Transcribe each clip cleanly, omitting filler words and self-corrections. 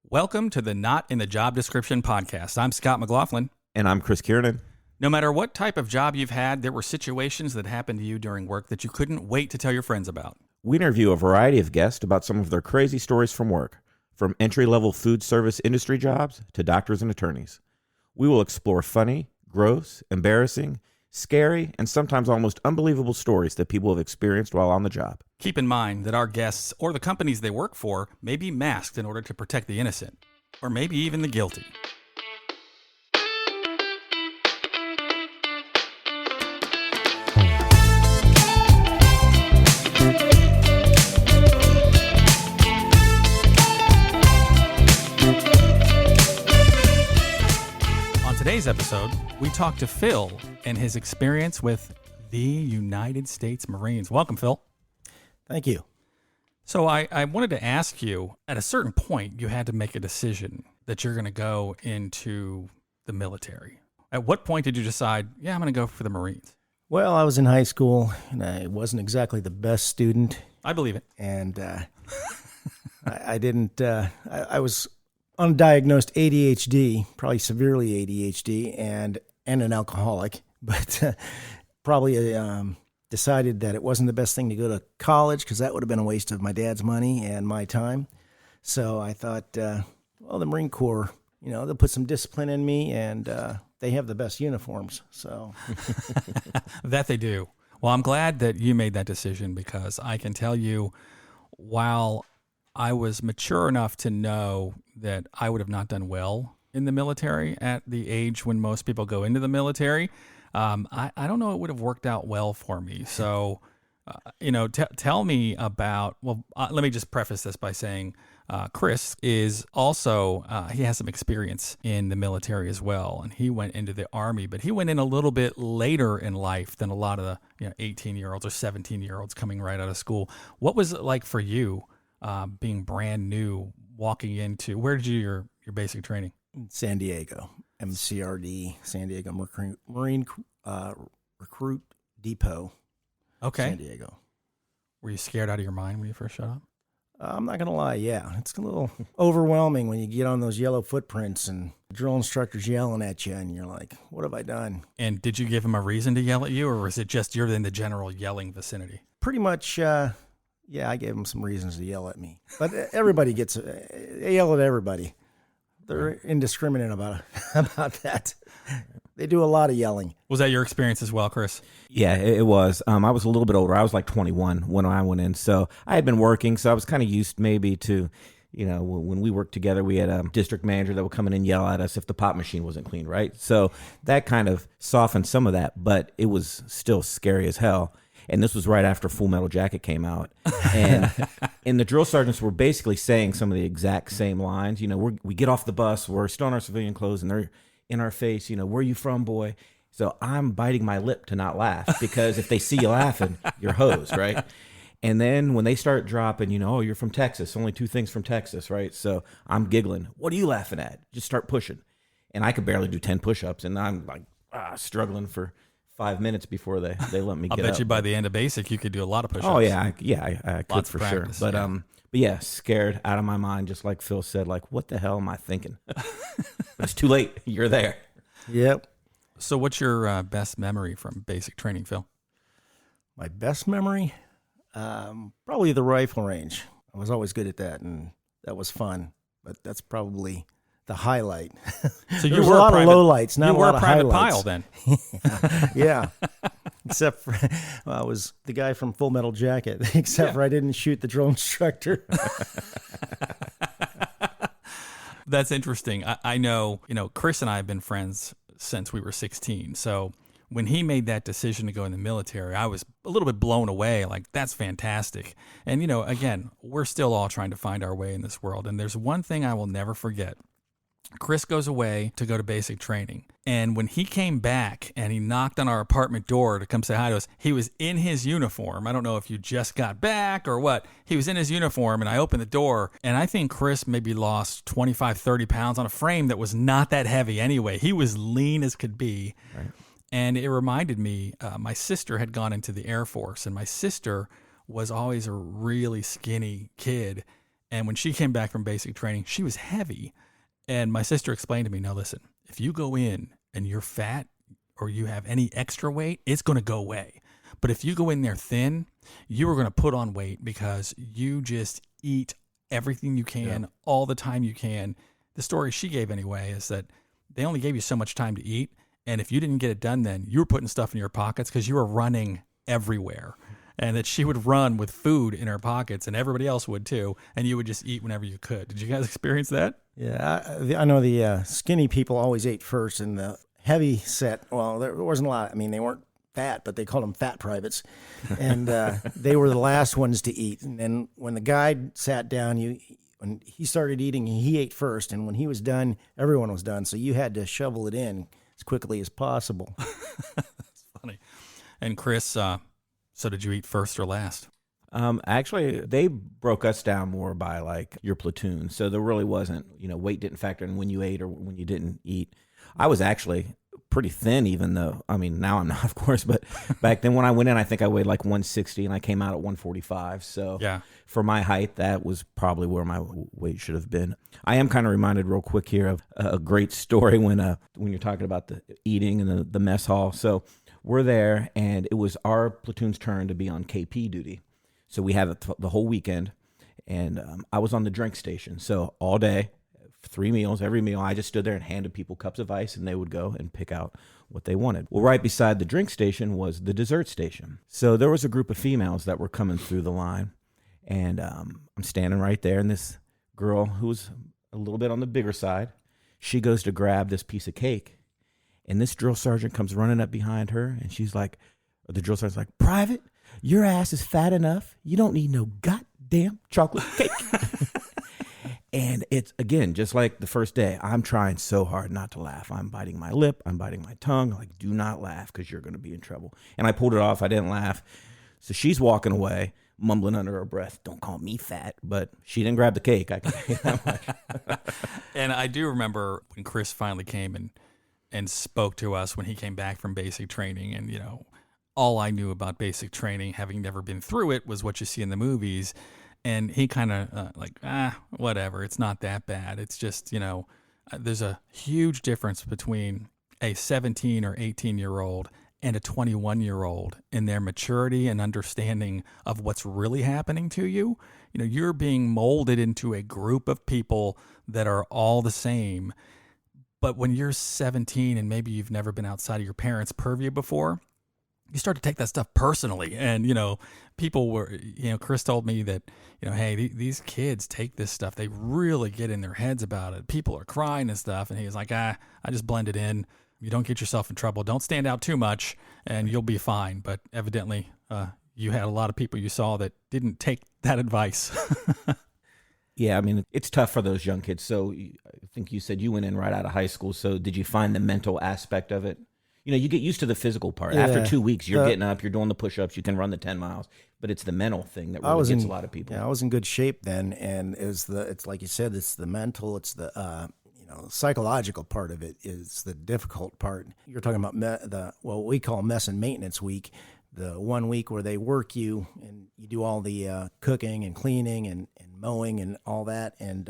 Welcome to the Not in the Job Description podcast. I'm Scott McLaughlin. And I'm Chris Kiernan. No matter what type of job you've had, there were situations that happened to you during work that you couldn't wait to tell your friends about. We interview a variety of guests about some of their crazy stories from work, from entry-level food service industry jobs to doctors and attorneys. We will explore funny, gross, embarrassing, scary, and sometimes almost unbelievable stories that people have experienced while on the job. Keep in mind that our guests or the companies they work for may be masked in order to protect the innocent, or maybe even the guilty. On today's episode, we talk to Phil and his experience with the United States Marines. Welcome, Phil. Thank you. So I wanted to ask you, at a certain point, you had to make a decision that you're going to go into the military. At what point did you decide, yeah, I'm going to go for the Marines? Well, I was in high school, and I wasn't exactly the best student. I believe it. And I didn't, I was undiagnosed ADHD, probably severely ADHD, and an alcoholic, but probably decided that it wasn't the best thing to go to college because that would have been a waste of my dad's money and my time. So I thought, well, the Marine Corps, you know, they'll put some discipline in me, and they have the best uniforms. So That they do. Well, I'm glad that you made that decision because I can tell you, while I was mature enough to know that I would have not done well in the military at the age when most people go into the military, I don't know it would have worked out well for me. So, tell me about, let me just preface this by saying Chris is also, he has some experience in the military as well. And he went into the Army, but he went in a little bit later in life than a lot of the 18-year-olds or 17-year-olds coming right out of school. What was it like for you being brand new, walking into, where did you your basic training? San Diego, MCRD, San Diego Marine Recruit Depot. Okay. San Diego. Were you scared out of your mind when you first showed up? I'm not going to lie, yeah. It's a little overwhelming when you get on those yellow footprints and drill instructors yelling at you, and you're like, what have I done? And did you give him a reason to yell at you, or was it just you're in the general yelling vicinity? Pretty much, yeah, I gave them some reasons to yell at me. But everybody they yell at everybody. They're indiscriminate about that. They do a lot of yelling. Was that your experience as well, Chris? Yeah, it was. I was a little bit older. I was like 21 when I went in. So I had been working, so I was kind of used maybe to, when we worked together, we had a district manager that would come in and yell at us if the pop machine wasn't clean, right? So that kind of softened some of that, but it was still scary as hell. And this was right after Full Metal Jacket came out. And the drill sergeants were basically saying some of the exact same lines. We get off the bus, we're still in our civilian clothes, and they're in our face, where are you from, boy? So I'm biting my lip to not laugh, because if they see you laughing, you're hosed, right? And then when they start dropping, oh, you're from Texas, only 2 things from Texas, right? So I'm giggling. What are you laughing at? Just start pushing. And I could barely do 10 push-ups, and I'm like struggling for 5 minutes before they let me get up. I bet you by the end of basic, you could do a lot of push-ups. Oh, yeah, I could Lots for of practice, sure. But yeah, scared out of my mind, just like Phil said, like, what the hell am I thinking? It's too late. You're there. Yep. So what's your best memory from basic training, Phil? My best memory? Probably the rifle range. I was always good at that, and that was fun. But that's probably the highlight. So you were a lot of lowlights, not a lot of highlights. You were a private pile then. Yeah. Except for, I was the guy from Full Metal Jacket, except for I didn't shoot the drill instructor. That's interesting. I know, Chris and I have been friends since we were 16. So when he made that decision to go in the military, I was a little bit blown away. Like, that's fantastic. And, again, we're still all trying to find our way in this world. And there's one thing I will never forget. Chris goes away to go to basic training. And when he came back and he knocked on our apartment door to come say hi to us, he was in his uniform. I don't know if you just got back or what. He was in his uniform, and I opened the door, and I think Chris maybe lost 25, 30 pounds on a frame that was not that heavy anyway. He was lean as could be. Right. And it reminded me, my sister had gone into the Air Force, and my sister was always a really skinny kid. And when she came back from basic training, she was heavy. And my sister explained to me, no, listen, if you go in and you're fat or you have any extra weight, it's going to go away. But if you go in there thin, you are going to put on weight because you just eat everything you can all the time you can. The story she gave anyway is that they only gave you so much time to eat. And if you didn't get it done then, you were putting stuff in your pockets because you were running everywhere. And that she would run with food in her pockets, and everybody else would too, and you would just eat whenever you could. Did you guys experience that? Yeah, I know the skinny people always ate first, and the heavy set, well, there wasn't a lot. I mean, they weren't fat, but they called them fat privates, and they were the last ones to eat. And then when the guide sat down, when he started eating, he ate first, and when he was done, everyone was done. So you had to shovel it in as quickly as possible. That's funny. And Chris, so did you eat first or last? Actually, they broke us down more by like your platoon. So there really wasn't, weight didn't factor in when you ate or when you didn't eat. I was actually pretty thin, even though, I mean, now I'm not, of course, but back then when I went in, I think I weighed like 160 and I came out at 145. So yeah, for my height, that was probably where my weight should have been. I am kind of reminded real quick here of a great story when you're talking about the eating and the mess hall. So we're there, and it was our platoon's turn to be on KP duty. So we had the whole weekend, and I was on the drink station. So all day, 3 meals, every meal, I just stood there and handed people cups of ice, and they would go and pick out what they wanted. Well, right beside the drink station was the dessert station. So there was a group of females that were coming through the line, and I'm standing right there, and this girl who was a little bit on the bigger side, she goes to grab this piece of cake. And this drill sergeant comes running up behind her, and she's like, the drill sergeant's like, "Private, your ass is fat enough. You don't need no goddamn chocolate cake." And it's, again, just like the first day, I'm trying so hard not to laugh. I'm biting my lip. I'm biting my tongue. Like, do not laugh because you're going to be in trouble. And I pulled it off. I didn't laugh. So she's walking away, mumbling under her breath, "Don't call me fat." But she didn't grab the cake. I can tell you that much. And I do remember when Chris finally came and spoke to us when he came back from basic training. And, all I knew about basic training, having never been through it, was what you see in the movies. And he kind of whatever. It's not that bad. It's just, there's a huge difference between a 17 or 18-year-old and a 21-year-old in their maturity and understanding of what's really happening to you. You're being molded into a group of people that are all the same. But when you're 17 and maybe you've never been outside of your parents' purview before, you start to take that stuff personally. And, people were, Chris told me that, hey, these kids take this stuff. They really get in their heads about it. People are crying and stuff. And he was like, I just blend it in. You don't get yourself in trouble. Don't stand out too much and you'll be fine. But evidently, you had a lot of people you saw that didn't take that advice. Yeah, I mean, it's tough for those young kids. So I think you said you went in right out of high school. So did you find the mental aspect of it? You get used to the physical part. Yeah. After 2 weeks, you're getting up, you're doing the push-ups, you can run the 10 miles. But it's the mental thing that really gets a lot of people. Yeah, I was in good shape then. And it's like you said, it's the mental, it's the psychological part of it is the difficult part. You're talking about what we call mess and maintenance week. The 1 week where they work you and you do all the cooking and cleaning and mowing and all that. And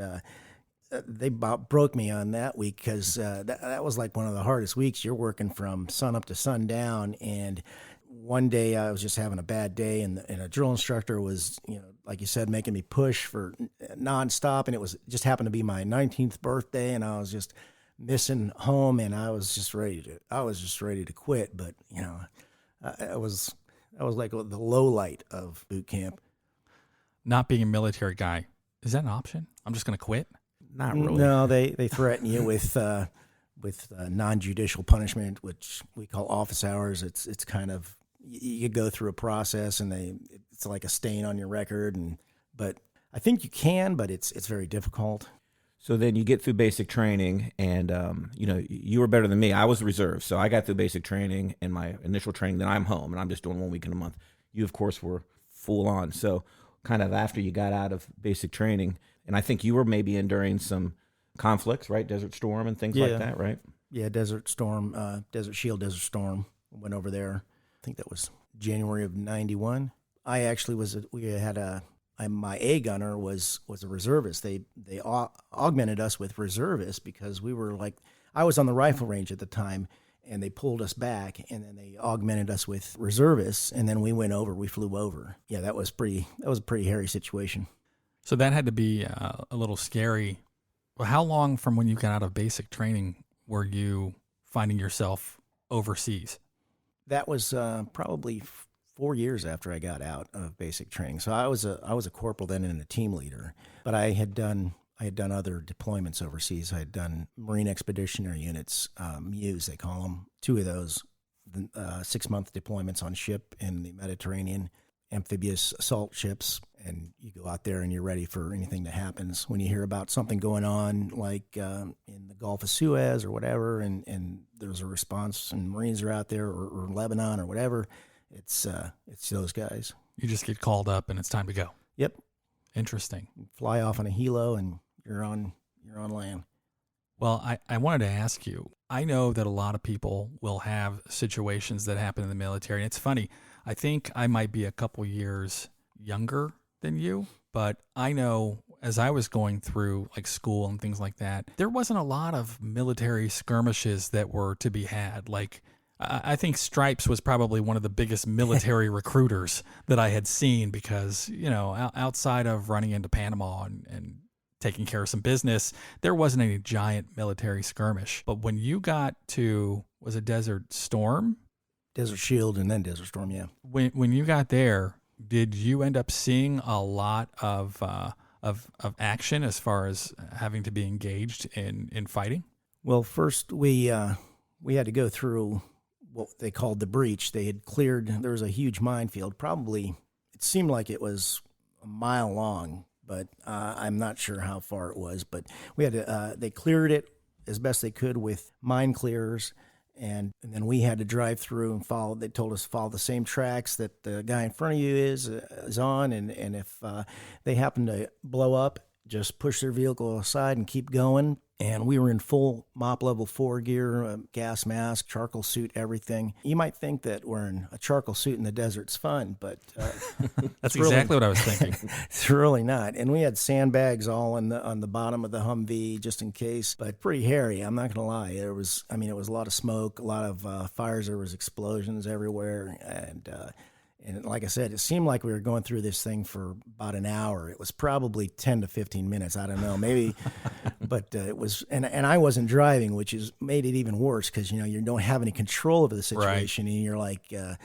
they about broke me on that week because that was like one of the hardest weeks. You're working from sun up to sundown. And one day I was just having a bad day and a drill instructor was, like you said, making me push for nonstop. And it was just happened to be my 19th birthday. And I was just missing home and I was just ready to quit. But, I was like the low light of boot camp. Not being a military guy, is that an option? I'm just going to quit? Not really. No, they threaten you with non-judicial punishment, which we call office hours. It's kind of, you go through a process and it's like a stain on your record. But I think you can, but it's very difficult. So then you get through basic training and, you were better than me. I was reserve. So I got through basic training and my initial training, then I'm home and I'm just doing 1 week in a month. You, of course, were full on. So kind of after you got out of basic training, and I think you were maybe enduring some conflicts, right? Desert Storm and things like that, right? Yeah, Desert Storm, Desert Shield, Desert Storm. Went over there. I think that was January of '91. I actually we had a my A gunner was a reservist. They augmented us with reservists because we were like, I was on the rifle range at the time, and they pulled us back, and then they augmented us with reservists, and then we flew over. Yeah, that was a pretty hairy situation. So that had to be a little scary. Well, how long from when you got out of basic training were you finding yourself overseas? That was probably 4 years after I got out of basic training. So I was a corporal then and a team leader, but I had done other deployments overseas. I had done Marine Expeditionary Units, MUs they call them. 2 of those, 6-month deployments on ship in the Mediterranean, amphibious assault ships, and you go out there and you're ready for anything that happens. When you hear about something going on, like in the Gulf of Suez or whatever, and there's a response, and Marines are out there, or Lebanon or whatever, it's those guys. You just get called up and it's time to go. Yep. Interesting. You fly off on a helo and you're on land. Well, I wanted to ask you, I know that a lot of people will have situations that happen in the military. And it's funny, I think I might be a couple years younger than you, but I know as I was going through like school and things like that, there wasn't a lot of military skirmishes that were to be had. Like, I think Stripes was probably one of the biggest military recruiters that I had seen because, you know, outside of running into Panama and taking care of some business, there wasn't any giant military skirmish. But when you got to, was it Desert Storm? Desert Shield and then Desert Storm, yeah. When you got there, did you end up seeing a lot of action as far as having to be engaged in fighting? Well, first we had to go through what they called the breach. They had cleared, there was a huge minefield, probably, it seemed like it was a mile long, but I'm not sure how far it was. But we had to, they cleared it as best they could with mine clearers, and then we had to drive through and follow. They told us to follow the same tracks that the guy in front of you is on, and if they happen to blow up, just push their vehicle aside and keep going. And we were in full MOP level 4 gear, gas mask, charcoal suit, everything. You might think that wearing a charcoal suit in the desert's fun, but that's exactly what I was thinking. It's really not. And we had sandbags all on the bottom of the Humvee just in case, but pretty hairy. I'm not gonna lie. It was a lot of smoke, a lot of fires. There was explosions everywhere, and like I said, it seemed like we were going through this thing for about an hour. It was probably 10 to 15 minutes. I don't know, maybe, but it was, and I wasn't driving, which made it even worse because, you know, you don't have any control over the situation. Right. And you're like, you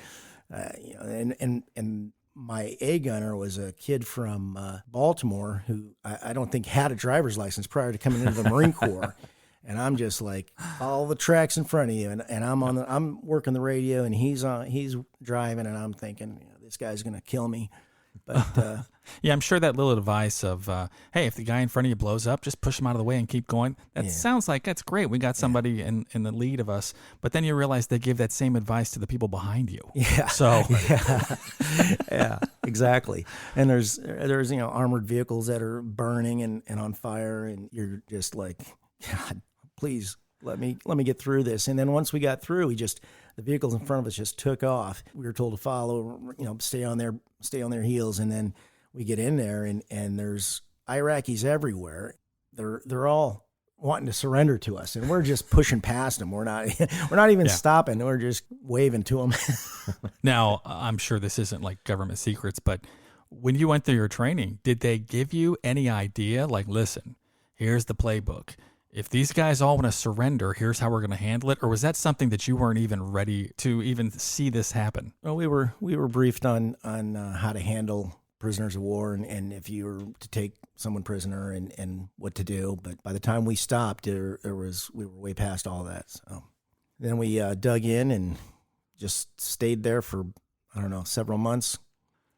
know, and my A gunner was a kid from Baltimore who I don't think had a driver's license prior to coming into the Marine Corps. And I'm just like, follow the tracks in front of you, and I'm working the radio, and he's driving, and I'm thinking, you know, this guy's gonna kill me. But yeah, I'm sure that little advice of, hey, if the guy in front of you blows up, just push him out of the way and keep going. That sounds like that's great. We got somebody in the lead of us, but then you realize they give that same advice to the people behind you. Yeah. So yeah, exactly. And there's you know, armored vehicles that are burning and on fire, and you're just like, God, please let me get through this. And then once we got through, the vehicles in front of us just took off. We were told to follow, you know, stay on their heels. And then we get in there, and there's Iraqis everywhere. They're all wanting to surrender to us, and we're just pushing past them. We're not even stopping. We're just waving to them. Now, I'm sure this isn't like government secrets, but when you went through your training, did they give you any idea? Like, listen, here's the playbook. If these guys all want to surrender, here's how we're going to handle it? Or was that something that you weren't even ready to even see this happen? Well, we were briefed on how to handle prisoners of war and if you were to take someone prisoner and what to do. But by the time we stopped, we were way past all that. So then we dug in and just stayed there for, I don't know, several months.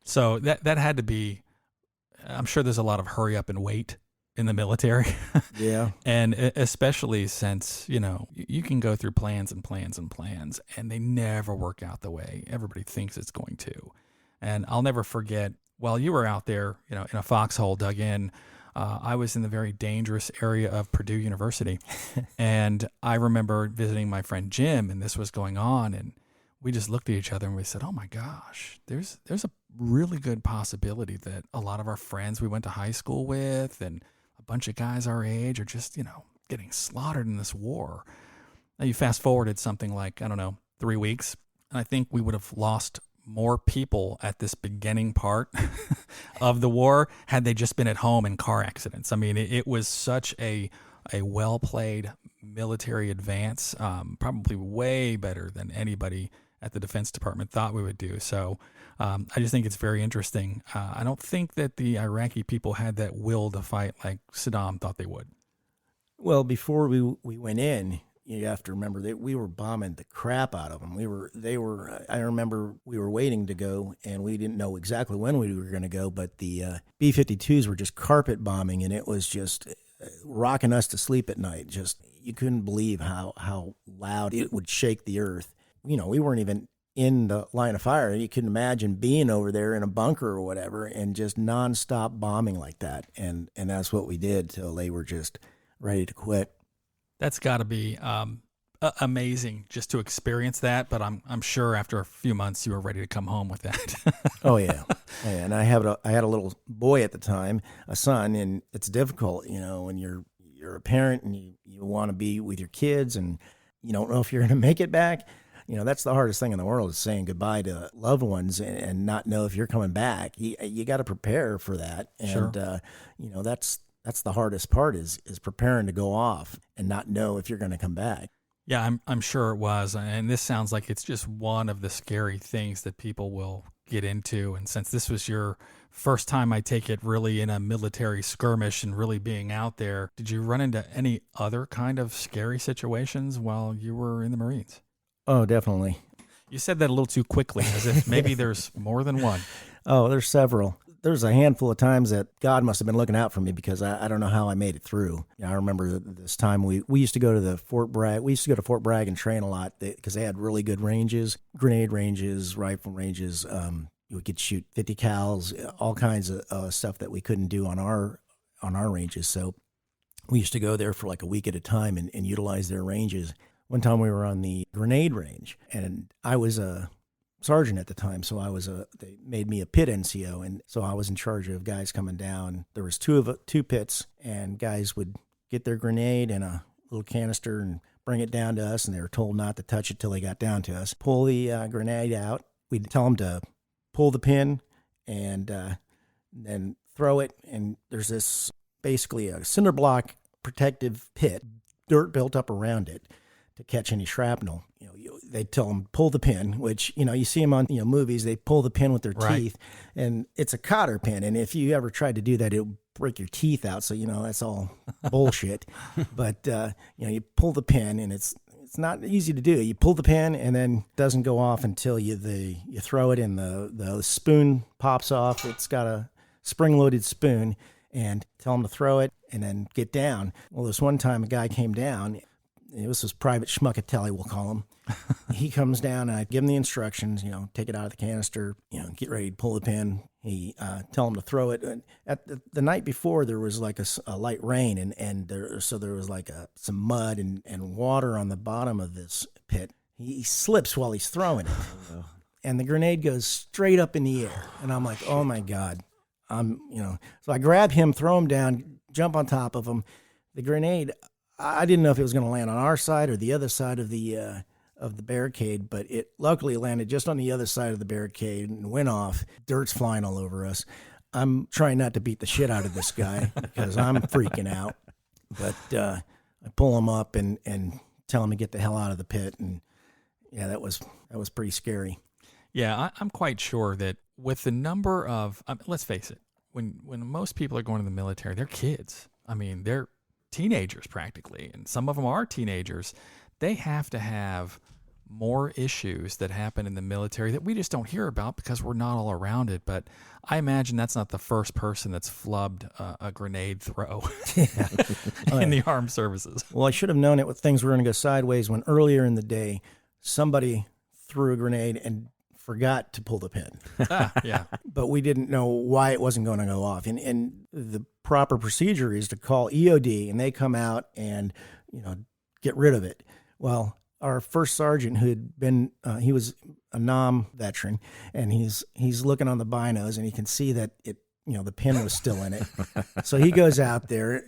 So that had to be, I'm sure there's a lot of hurry up and wait in the military. Yeah. And especially since, you know, you can go through plans and plans and plans, and they never work out the way everybody thinks it's going to. And I'll never forget, while you were out there, you know, in a foxhole dug in, I was in the very dangerous area of Purdue University. And I remember visiting my friend Jim, and this was going on, and we just looked at each other and we said, oh my gosh, there's a really good possibility that a lot of our friends we went to high school with and a bunch of guys our age are just, getting slaughtered in this war. Now you fast forwarded something like, 3 weeks, and I think we would have lost more people at this beginning part of the war had they just been at home in car accidents. I mean, it was such a well-played military advance, probably way better than anybody at the Defense Department thought we would do. So I just think it's very interesting. I don't think that the Iraqi people had that will to fight like Saddam thought they would. Well, before we went in, you have to remember that we were bombing the crap out of them. I remember we were waiting to go, and we didn't know exactly when we were going to go, but the B-52s were just carpet bombing, and it was just rocking us to sleep at night. Just, you couldn't believe how loud it would shake the earth. We weren't even in the line of fire. You couldn't imagine being over there in a bunker or whatever and just nonstop bombing like that. And that's what we did till they were just ready to quit. That's got to be amazing just to experience that. But I'm sure after a few months you were ready to come home with that. Oh yeah, and I had a little boy at the time, a son, and it's difficult, when you're a parent and you want to be with your kids and you don't know if you're going to make it back. That's the hardest thing in the world, is saying goodbye to loved ones and not know if you're coming back. You got to prepare for that, and sure. That's the hardest part is preparing to go off and not know if you're going to come back. Yeah, I'm sure it was. And this sounds like it's just one of the scary things that people will get into. And since this was your first time, I take it, really in a military skirmish and really being out there, did you run into any other kind of scary situations while you were in the Marines? Oh, definitely. You said that a little too quickly, as if maybe there's more than one. Oh, there's several. There's a handful of times that God must have been looking out for me, because I don't know how I made it through. I remember this time we used to go to Fort Bragg. We used to go to Fort Bragg and train a lot because they had really good ranges, grenade ranges, rifle ranges. We could shoot 50 cals, all kinds of stuff that we couldn't do on our ranges. So we used to go there for like a week at a time and utilize their ranges. One time we were on the grenade range, and I was a sergeant at the time, so they made me a pit NCO, and so I was in charge of guys coming down. There was two pits, and guys would get their grenade in a little canister and bring it down to us, and they were told not to touch it till they got down to us. Pull the grenade out. We'd tell them to pull the pin and then throw it, and there's this basically a cinder block protective pit, dirt built up around it to catch any shrapnel. They tell them pull the pin, which you see them on movies. They pull the pin with their teeth, and it's a cotter pin. And if you ever tried to do that, it'll break your teeth out. So that's all bullshit. But you pull the pin, and it's not easy to do. You pull the pin, and then it doesn't go off until you throw it, and the spoon pops off. It's got a spring-loaded spoon, and tell them to throw it and then get down. Well, this one time a guy came down. This was Private Schmuckatelli, we'll call him. He comes down, and I give him the instructions, take it out of the canister, get ready to pull the pin. He tell him to throw it. And at the night before, there was like a light rain, and there was like some mud and water on the bottom of this pit. He slips while he's throwing it, and the grenade goes straight up in the air. And I'm like, oh my God, So I grab him, throw him down, jump on top of him. The grenade, I didn't know if it was going to land on our side or the other side of the barricade, but it luckily landed just on the other side of the barricade and went off. Dirt's flying all over us. I'm trying not to beat the shit out of this guy because I'm freaking out. But I pull him up and tell him to get the hell out of the pit. And yeah, that was pretty scary. Yeah, I'm quite sure that with the number of, let's face it, when most people are going to the military, they're kids. I mean, they're teenagers practically, and some of them are teenagers. They have to have more issues that happen in the military that we just don't hear about because we're not all around it. But I imagine that's not the first person that's flubbed a grenade throw in the armed services. Well, I should have known it when things were going to go sideways when earlier in the day somebody threw a grenade and forgot to pull the pin. Yeah. But we didn't know why it wasn't going to go off. And the proper procedure is to call EOD, and they come out and, get rid of it. Well, our first sergeant, who had been, he was a NOM veteran, and he's looking on the binos, and he can see that the pin was still in it. So he goes out there,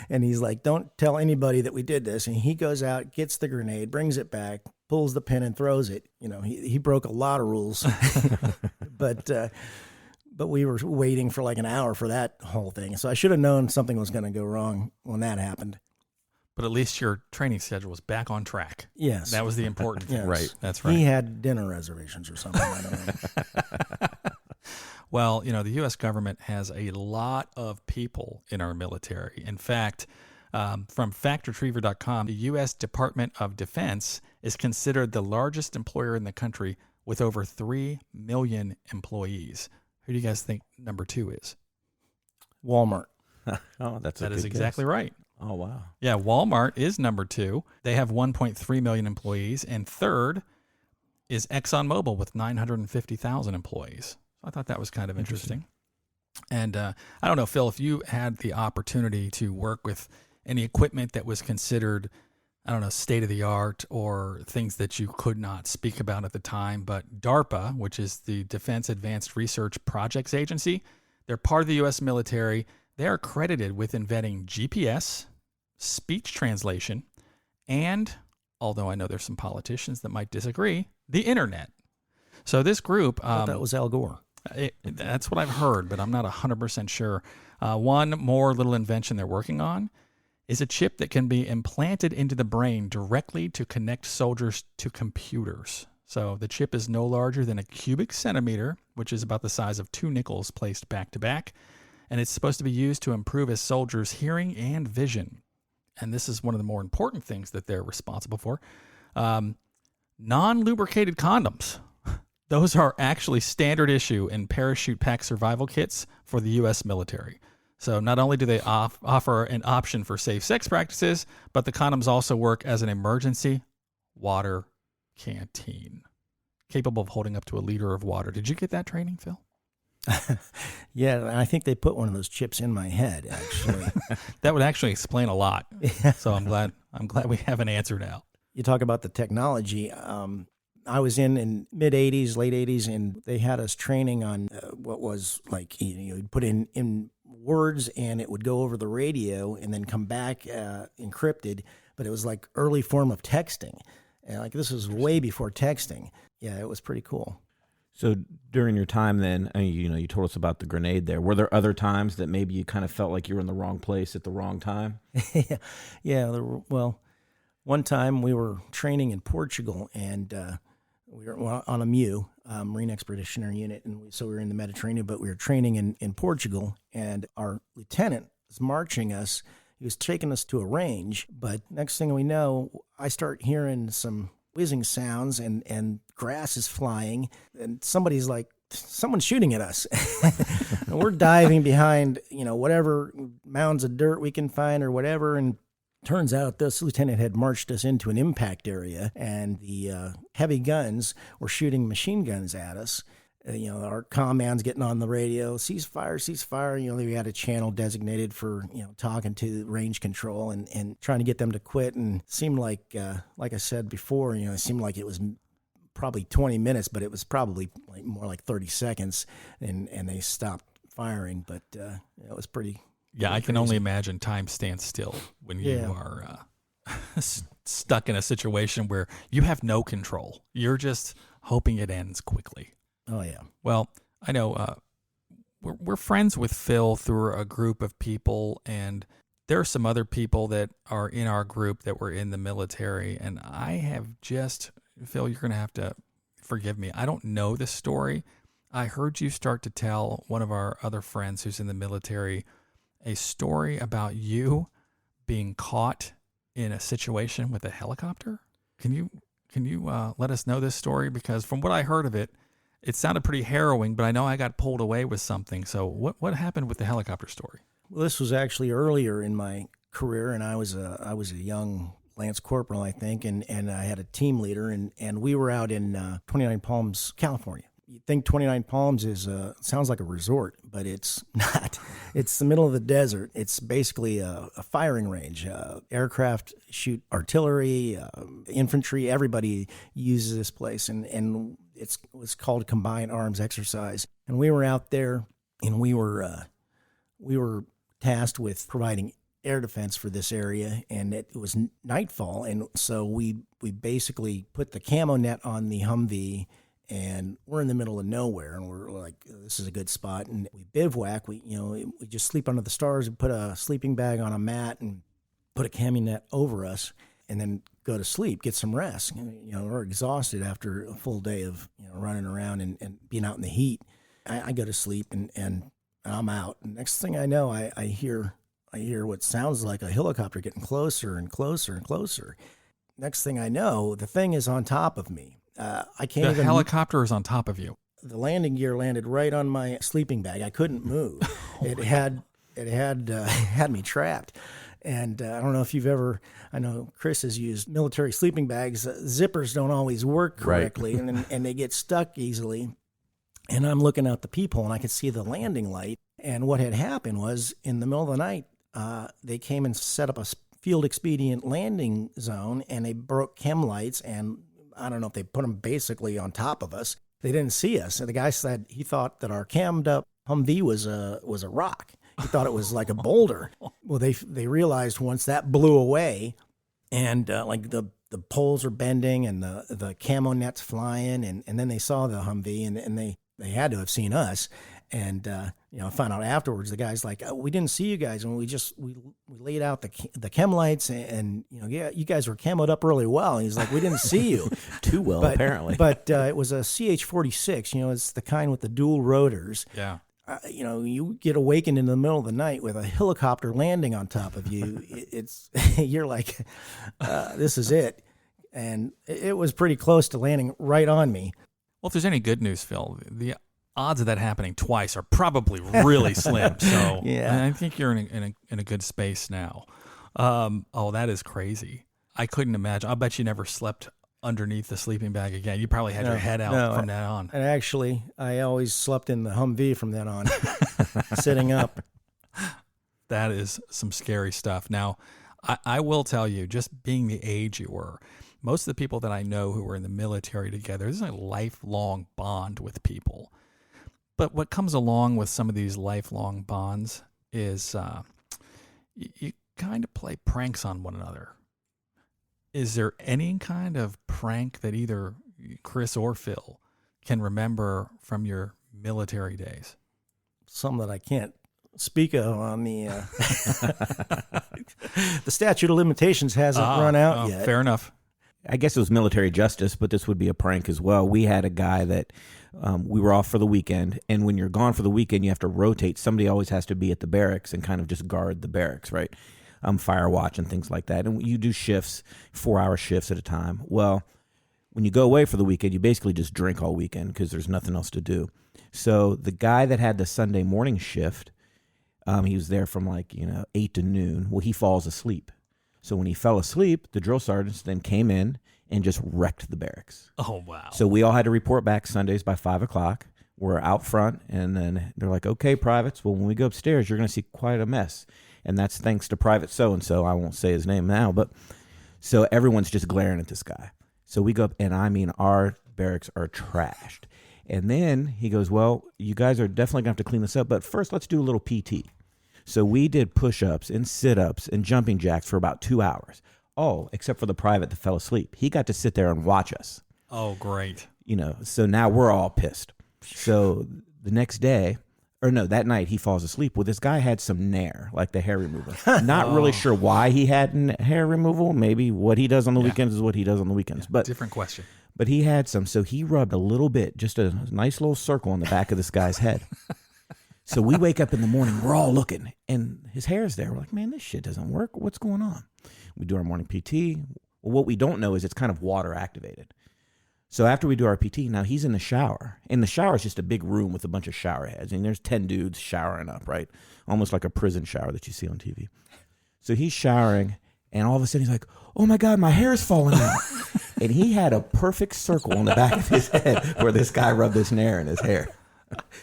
and he's like, "Don't tell anybody that we did this." And he goes out, gets the grenade, brings it back, pulls the pin, and throws it. He broke a lot of rules, but we were waiting for like an hour for that whole thing. So I should have known something was going to go wrong when that happened. But at least your training schedule was back on track. Yes. That was the important thing. Yes. Right. That's right. He had dinner reservations or something. I don't know. Well, the U.S. government has a lot of people in our military. In fact, from factretriever.com, the U.S. Department of Defense is considered the largest employer in the country with over 3 million employees. Who do you guys think number 2 is? Walmart. Oh, That is exactly right. Oh, wow. Yeah, Walmart is number 2. They have 1.3 million employees. And third is ExxonMobil with 950,000 employees. So I thought that was kind of interesting. And I don't know, Phil, if you had the opportunity to work with any equipment that was considered, I don't know, state of the art or things that you could not speak about at the time, but DARPA, which is the Defense Advanced Research Projects Agency, they're part of the U.S. military. They are credited with inventing GPS, speech translation, and, although I know there's some politicians that might disagree, the internet. So this group... I thought that was Al Gore. That's what I've heard, but I'm not 100% sure. One more little invention they're working on is a chip that can be implanted into the brain directly to connect soldiers to computers. So the chip is no larger than a cubic centimeter, which is about the size of 2 nickels placed back to back, and it's supposed to be used to improve a soldier's hearing and vision. And this is one of the more important things that they're responsible for. Non-lubricated condoms. Those are actually standard issue in parachute pack survival kits for the U.S. military. So not only do they offer an option for safe sex practices, but the condoms also work as an emergency water canteen, capable of holding up to a liter of water. Did you get that training, Phil? Yeah, I think they put one of those chips in my head, actually. That would actually explain a lot. So I'm glad we have an answer now. You talk about the technology. I was in mid 80s, late 80s, and they had us training on what was like, you'd put in words and it would go over the radio and then come back encrypted, but it was like early form of texting. And like this was way before texting. Yeah, it was pretty cool. So during your time then, you told us about the grenade there. Were there other times that maybe you kind of felt like you were in the wrong place at the wrong time? Yeah. Well, one time we were training in Portugal, and we were on a MEU, Marine Expeditionary Unit, and so we were in the Mediterranean, but we were training in Portugal, and our lieutenant was marching us. He was taking us to a range, but next thing we know, I start hearing some whizzing sounds, and grass is flying, and someone's shooting at us. And we're diving behind, whatever mounds of dirt we can find or whatever, and turns out this lieutenant had marched us into an impact area, and the heavy guns were shooting machine guns at us. Our command's getting on the radio, ceasefire, ceasefire. We had a channel designated for, talking to range control and trying to get them to quit. And it seemed like I said before, it seemed like it was probably 20 minutes, but it was probably more like 30 seconds, and they stopped firing. But it was pretty. Yeah, I can only imagine time stands still when you are stuck in a situation where you have no control. You're just hoping it ends quickly. Oh, yeah. Well, I know we're friends with Phil through a group of people, and there are some other people that are in our group that were in the military, and I have Phil, you're going to have to forgive me. I don't know this story. I heard you start to tell one of our other friends who's in the military a story about you being caught in a situation with a helicopter. Can you let us know this story? Because from what I heard of it, it sounded pretty harrowing, but I know I got pulled away with something. So what happened with the helicopter story? Well, this was actually earlier in my career, and I was a young Lance Corporal, I think, and I had a team leader, and we were out in 29 Palms, California. You think 29 Palms is sounds like a resort, but it's not. It's the middle of the desert. It's basically a firing range. Aircraft shoot artillery, infantry. Everybody uses this place, and it's called Combined Arms Exercise. And we were out there, and we were tasked with providing air defense for this area, and it was nightfall, and so we basically put the camo net on the Humvee, and we're in the middle of nowhere, and we're like, this is a good spot, and we bivouac. We just sleep under the stars and put a sleeping bag on a mat and put a camo net over us, and then go to sleep, get some rest. We're exhausted after a full day of running around and being out in the heat. I go to sleep and I'm out. And next thing I know, I hear what sounds like a helicopter getting closer and closer and closer. Next thing I know, the thing is on top of me. I can't even. The helicopter is on top of you. The landing gear landed right on my sleeping bag. I couldn't move. It had me trapped. And I don't know if you've ever. I know Chris has used military sleeping bags. Zippers don't always work correctly, right. and they get stuck easily. And I'm looking out the peephole, and I could see the landing light. And what had happened was, in the middle of the night, they came and set up a field expedient landing zone, and they broke chem lights, and I don't know if they put them basically on top of us. They didn't see us. And the guy said he thought that our cammed up Humvee was a rock. He thought it was like a boulder. Well, they realized once that blew away, and like the poles are bending and the camo net's flying, and then they saw the Humvee, and they had to have seen us. And I found out afterwards, the guy's like, oh, we didn't see you guys, and we laid out the chem lights, and you guys were camoed up really well. And he's like, we didn't see you too well, apparently. But it was a CH-46. It's the kind with the dual rotors. Yeah. You get awakened in the middle of the night with a helicopter landing on top of you. You're like, this is it. And it was pretty close to landing right on me. Well, if there's any good news, Phil, the odds of that happening twice are probably really slim. So yeah. I think you're in a good space now. That is crazy. I couldn't imagine. I bet you never slept underneath the sleeping bag again. You probably had your head out from that on. And actually, I always slept in the Humvee from then on, sitting up. That is some scary stuff. Now, I will tell you, just being the age you were, most of the people that I know who were in the military together, this is a lifelong bond with people. But what comes along with some of these lifelong bonds is you kind of play pranks on one another. Is there any kind of prank that either Chris or Phil can remember from your military days? Some that I can't speak of on the the statute of limitations hasn't run out yet. Fair enough. I guess it was military justice, but this would be a prank as well. We had a guy that we were off for the weekend, and when you're gone for the weekend, you have to rotate. Somebody always has to be at the barracks and kind of just guard the barracks, right? Fire watch and things like that. And you do shifts, 4-hour shifts at a time. Well, when you go away for the weekend, you basically just drink all weekend because there's nothing else to do. So the guy that had the Sunday morning shift, he was there from 8 to noon. Well, he falls asleep. So when he fell asleep, the drill sergeants then came in and just wrecked the barracks. Oh, wow. So we all had to report back Sundays by 5 o'clock. We're out front, and then they're like, okay, privates, well, when we go upstairs, you're going to see quite a mess. And that's thanks to Private so-and-so. I won't say his name now, but so everyone's just glaring at this guy. So we go up, and our barracks are trashed. And then he goes, well, you guys are definitely going to have to clean this up, but first let's do a little PT. So we did push-ups and sit-ups and jumping jacks for about 2 hours. Oh, except for the private that fell asleep. He got to sit there and watch us. Oh, great. So now we're all pissed. So the next day, that night he falls asleep. Well, this guy had some Nair, like the hair removal. Not really sure why he had hair removal. Maybe what he does on the weekends is what he does on the weekends. But different question. But he had some. So he rubbed a little bit, just a nice little circle on the back of this guy's head. So we wake up in the morning, we're all looking, and his hair's there. We're like, man, this shit doesn't work. What's going on? We do our morning PT. Well, what we don't know is it's kind of water activated. So after we do our PT, now he's in the shower. And the shower is just a big room with a bunch of shower heads. And there's 10 dudes showering up, right? Almost like a prison shower that you see on TV. So he's showering, and all of a sudden he's like, oh my God, my hair's falling out. and he had a perfect circle on the back of his head where this guy rubbed this Nair in his hair.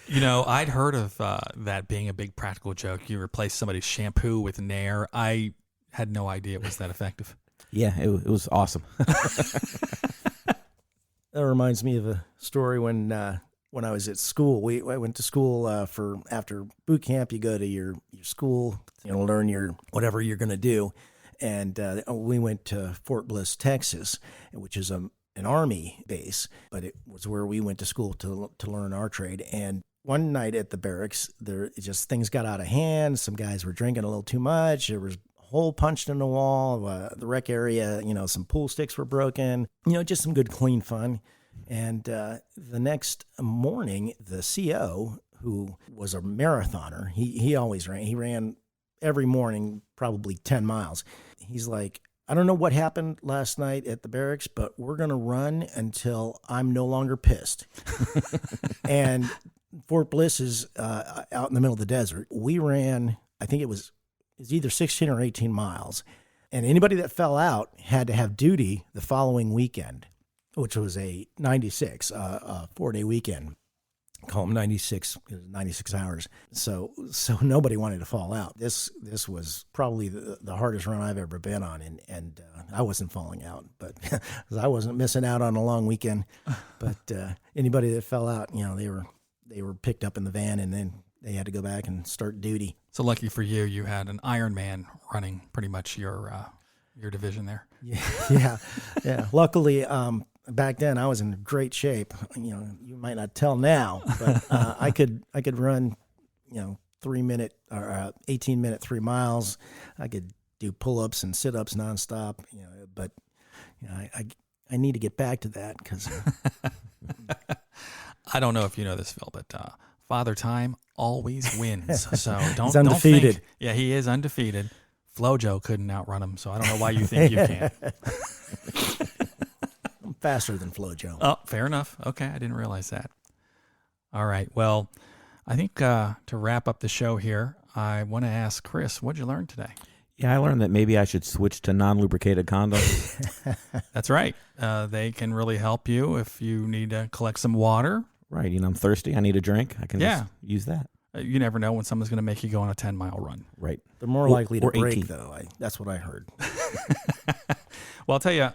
You know, I'd heard of that being a big practical joke. You replace somebody's shampoo with Nair. I had no idea it was that effective. Yeah, it was awesome. That reminds me of a story when I was at school. I went to school for after boot camp. You go to your school, learn your whatever you're going to do, and we went to Fort Bliss, Texas, which is an Army base, but it was where we went to school to learn our trade. And one night at the barracks, things got out of hand. Some guys were drinking a little too much. There was a hole punched in the wall. The rec area, some pool sticks were broken. Just some good, clean fun. And the next morning, the CO, who was a marathoner, he always ran. He ran every morning, probably 10 miles. He's like, I don't know what happened last night at the barracks, but we're going to run until I'm no longer pissed. And Fort Bliss is out in the middle of the desert. We ran, I think it was either 16 or 18 miles. And anybody that fell out had to have duty the following weekend, which was a 96, a 4-day weekend. Call them 96, it was 96 hours. So nobody wanted to fall out. This was probably the hardest run I've ever been on, and I wasn't falling out, but I wasn't missing out on a long weekend. But anybody that fell out, they were picked up in the van, and then they had to go back and start duty. So lucky for you, you had an Ironman running pretty much your division there. Yeah. Luckily, back then I was in great shape. You might not tell now, but I could run, 3-minute or 18-minute 3 miles. I could do pull-ups and sit-ups nonstop. But I need to get back to that because I don't know if you know this, Phil, but Father Time always wins. So He's undefeated. Don't think, yeah, he is undefeated. Flojo couldn't outrun him, so I don't know why you think you can. I'm faster than Flojo. Oh, fair enough. Okay, I didn't realize that. All right. Well, I think to wrap up the show here, I want to ask Chris, what'd you learn today? Yeah, I learned that maybe I should switch to non-lubricated condoms. That's right. They can really help you if you need to collect some water. Right. I'm thirsty. I need a drink. I can just use that. You never know when someone's going to make you go on a 10-mile run. Right. They're more likely to break, 18. though. That's what I heard. Well, I'll tell you,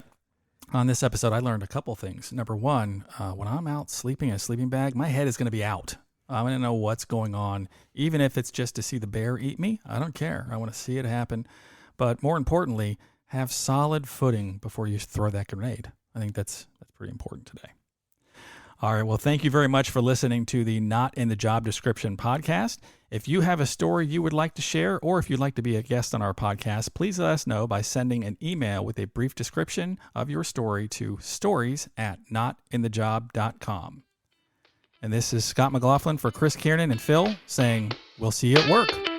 on this episode, I learned a couple things. Number one, when I'm out sleeping in a sleeping bag, my head is going to be out. I want to know what's going on, even if it's just to see the bear eat me. I don't care. I want to see it happen. But more importantly, have solid footing before you throw that grenade. I think that's pretty important today. All right. Well, thank you very much for listening to the Not in the Job Description podcast. If you have a story you would like to share, or if you'd like to be a guest on our podcast, please let us know by sending an email with a brief description of your story to stories@notinthejob.com. And this is Scott McLaughlin for Chris Kiernan and Phil saying, we'll see you at work.